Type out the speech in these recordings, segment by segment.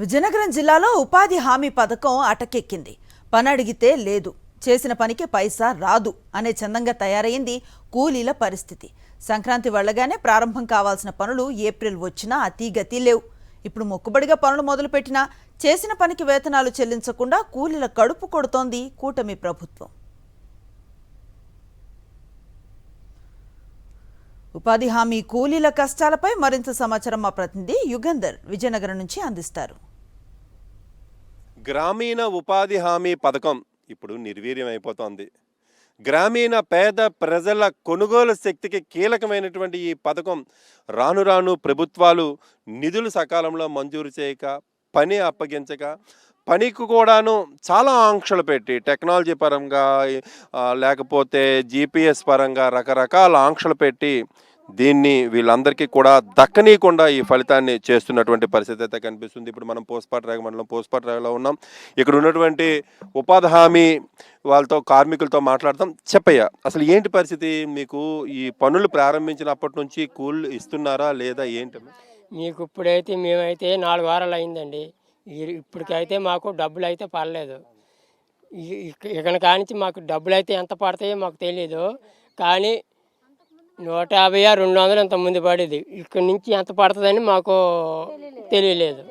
విజయనగరం జిల్లాలో ఉపాధి హామీ పథకం అటకెక్కింది. పని అడిగితే లేదు, చేసిన పనికి పైసా రాదు అనే చందంగా తయారైంది కూలీల పరిస్థితి. సంక్రాంతి వెళ్ళగానే ప్రారంభం కావాల్సిన పనులు ఏప్రిల్ వచ్చినా అతీగతి లేవు. ఇప్పుడు మొక్కుబడిగా పనులు మొదలుపెట్టినా చేసిన పనికి వేతనాలు చెల్లించకుండా కూలీల కడుపు కొడుతోంది కూటమి ప్రభుత్వం. ఉపాధి హామీ కూలీల కష్టాలపై మరింత సమాచారం మా ప్రతినిధి యుగంధర్ విజయనగరం నుంచి అందిస్తారు. గ్రామీణ ఉపాధి హామీ పథకం ఇప్పుడు నిర్వీర్యం అయిపోతోంది. గ్రామీణ పేద ప్రజల కొనుగోలు శక్తికి కీలకమైనటువంటి ఈ పథకం రాను రాను ప్రభుత్వాలు నిధులు సకాలంలో మంజూరు చేయక, పని అప్పగించక, పనికి కూడాను చాలా ఆంక్షలు పెట్టి టెక్నాలజీ పరంగా లేకపోతే జీపీఎస్ పరంగా రకరకాల ఆంక్షలు పెట్టి దీన్ని వీళ్ళందరికీ కూడా దక్కనీయకుండా ఈ ఫలితాన్ని చేస్తున్నటువంటి పరిస్థితి అయితే కనిపిస్తుంది. ఇప్పుడు మనం పోస్పాట్రాగ మండలం పోస్పాట్రాగలో ఉన్నాం. ఇక్కడ ఉన్నటువంటి ఉపాధి హామీ వాళ్ళతో కార్మికులతో మాట్లాడతాం. చెప్పయ్యా, అసలు ఏంటి పరిస్థితి? మీకు ఈ పనులు ప్రారంభించినప్పటి నుంచి కూల్ ఇస్తున్నారా లేదా ఏంటి? మీకు ఇప్పుడైతే మేమైతే 4 వారాలు అయిందండి. ఇప్పటికైతే మాకు డబ్బులు అయితే పడలేదు. ఇక్కడ కానించి మాకు డబ్బులు అయితే ఎంత పడతాయో మాకు తెలియదు. కానీ 150 200 ఇంత ముందు పడేది. ఇక్కడ నుంచి ఎంత పడుతుందని మాకు తెలియలేదు.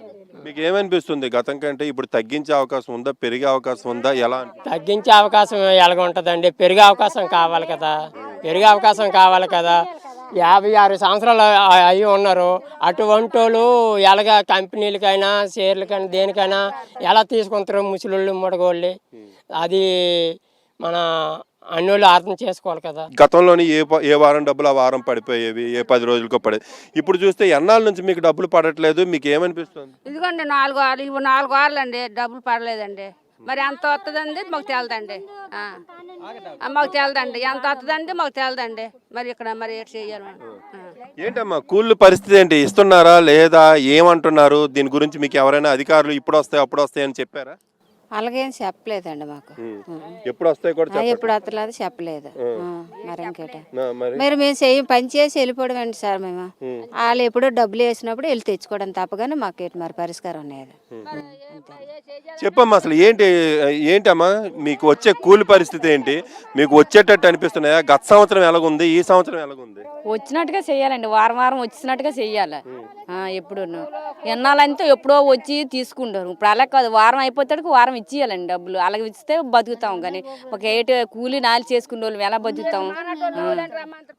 మీకు ఏమనిపిస్తుంది? గతం కంటే ఇప్పుడు తగ్గించే అవకాశం ఉందా, పెరిగే అవకాశం ఉందా? ఎలా తగ్గించే అవకాశం ఎలాగ ఉంటుందండి? పెరిగే అవకాశం కావాలి కదా. పెరిగే అవకాశం కావాలి కదా. 56 సంవత్సరాలు అయ్యి ఉన్నారు. అటువంటి వాళ్ళు ఎలాగ కంపెనీలకైనా షేర్లకైనా దేనికైనా ఎలా తీసుకుంటారు? ముసలోళ్ళు ముడగోళ్ళు. అది మన అన్నోళ్ళు అర్థం చేసుకోవాలి కదా. గతంలోని ఏ వారం డబ్బులు ఆ వారం పడిపోయేవి, ఏ 10 రోజులకో పడేది. ఇప్పుడు చూస్తే ఎన్నాళ్ళ నుంచి మీకు డబ్బులు పడట్లేదు? మీకు ఏమనిపిస్తుంది? ఇదిగోండి 4 వారాలు, ఇవి 4 వారాలు అండి డబ్బులు పడలేదండి. మరి ఎంత వస్తుందండి మాకు తెలదండి. మాకు తెలదండి ఎంత వస్తుందండి, మాకు తెలదండి. మరి ఇక్కడ మరి ఏం చెయ్యాలి? ఏంటమ్మా కూలి పరిస్థితి ఏంటి? ఇస్తున్నారా లేదా? ఏమంటున్నారు? దీని గురించి మీకు ఎవరైనా అధికారులు ఇప్పుడు వస్తాయి అప్పుడు వస్తాయి అని చెప్పారా? అలాగేం చెప్పలేదండి మాకు. ఎప్పుడు వస్తాయి కూడా ఎప్పుడు వస్తలేదు చెప్పలేదు. మరి ఇంకేట మరి మేము పని చేసి వెళ్ళిపోవడం అండి సార్. మేము వాళ్ళు ఎప్పుడో డబ్బులు వేసినప్పుడు వెళ్ళి తెచ్చుకోవడం తప్పగానే మాకు మరి పరిష్కారం అనేది. చెప్పమ్మా, అసలు ఏంటమ్మా మీకు వచ్చే కూలి పరిస్థితి ఏంటి? మీకు వచ్చేటట్టు అనిపిస్తున్నాయా? గత సంవత్సరం ఎలాగుంది, ఈ సంవత్సరం ఎలాగుంది? వచ్చినట్టుగా చెయ్యాలండి. వారం వారం వచ్చినట్టుగా చెయ్యాలి. ఎప్పుడు ఎన్నాళ్ళంతా ఎప్పుడో వచ్చి తీసుకుంటారు. ఇప్పుడు అలా కాదు, వారం అయిపోతాడు వారం ఇచ్చేయాలండి డబ్బులు. అలాగే ఇస్తే బతుకుతాం. కానీ ఒక కూలి నాలి చేసుకునే వాళ్ళు ఎలా బతుకుతాం?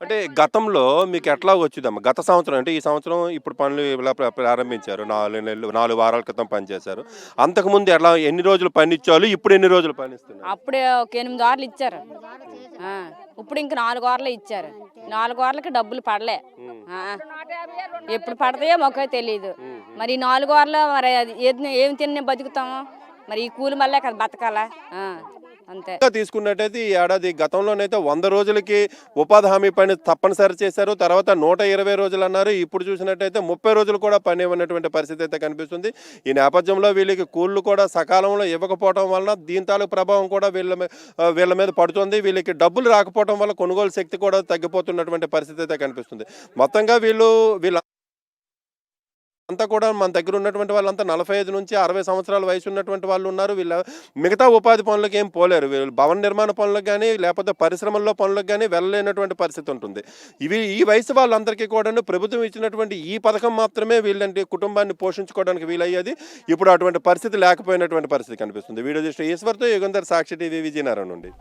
అంటే గతంలో మీకు ఎట్లా వచ్చిందమ్మా? గత సంవత్సరం అంటే ఈ సంవత్సరం ఇప్పుడు పనులు ఇలా ప్రారంభించారు. 4 వారాల క్రితం పని చేశారు. అంతకుముందు ఎట్లా, ఎన్ని రోజులు పని ఇచ్చారు? ఇప్పుడు ఎన్ని రోజులు పని ఇస్తున్నారు? అప్పుడే ఒక 8 వారాలు ఇచ్చారు. ఇప్పుడు ఇంక 4 వారాలు ఇచ్చారు. 4 వారాలకి డబ్బులు పడలే. ఎప్పుడు పడతాయో మాకు తెలియదు. మరి 4 వారాలు మరి ఏం తిని బతుకుతాము? మరి ఈ కూలి మళ్ళీ కదా బతకాలా? అంతే. తీసుకున్నట్టయితే ఈ ఏడాది గతంలోనైతే 100 రోజులకి ఉపాధి హామీ పని తప్పనిసరి చేశారు. తర్వాత 120 రోజులు అన్నారు. ఇప్పుడు చూసినట్టయితే 30 రోజులు కూడా పని ఇవ్వనటువంటి పరిస్థితి అయితే కనిపిస్తుంది. ఈ నేపథ్యంలో వీళ్ళకి కూళ్ళు కూడా సకాలంలో ఇవ్వకపోవడం వలన దీని తాలూకు ప్రభావం కూడా వీళ్ళ మీద పడుతుంది. వీళ్ళకి డబ్బులు రాకపోవడం వల్ల కొనుగోలు శక్తి కూడా తగ్గిపోతున్నటువంటి పరిస్థితి అయితే కనిపిస్తుంది. మొత్తంగా వీళ్ళ అంతా కూడా మన దగ్గర ఉన్నటువంటి వాళ్ళంతా 45 నుంచి 60 సంవత్సరాల వయసు ఉన్నటువంటి వాళ్ళు ఉన్నారు. వీళ్ళ మిగతా ఉపాధి పనులకు ఏం పోలేరు. వీళ్ళు భవన నిర్మాణ పనులకు కానీ లేకపోతే పరిశ్రమల్లో పనులకు కానీ వెళ్ళలేనటువంటి పరిస్థితి ఉంటుంది. ఈ వయసు వాళ్ళందరికీ కూడా ప్రభుత్వం ఇచ్చినటువంటి ఈ పథకం మాత్రమే వీళ్ళంటి కుటుంబాన్ని పోషించుకోవడానికి వీలయ్యేది. ఇప్పుడు అటువంటి పరిస్థితి లేకపోయినటువంటి పరిస్థితి కనిపిస్తుంది. వీడియో దృష్టి ఈశ్వర్తో యుగంధర్, సాక్షి టీవీ, విజయనగరం నుండి.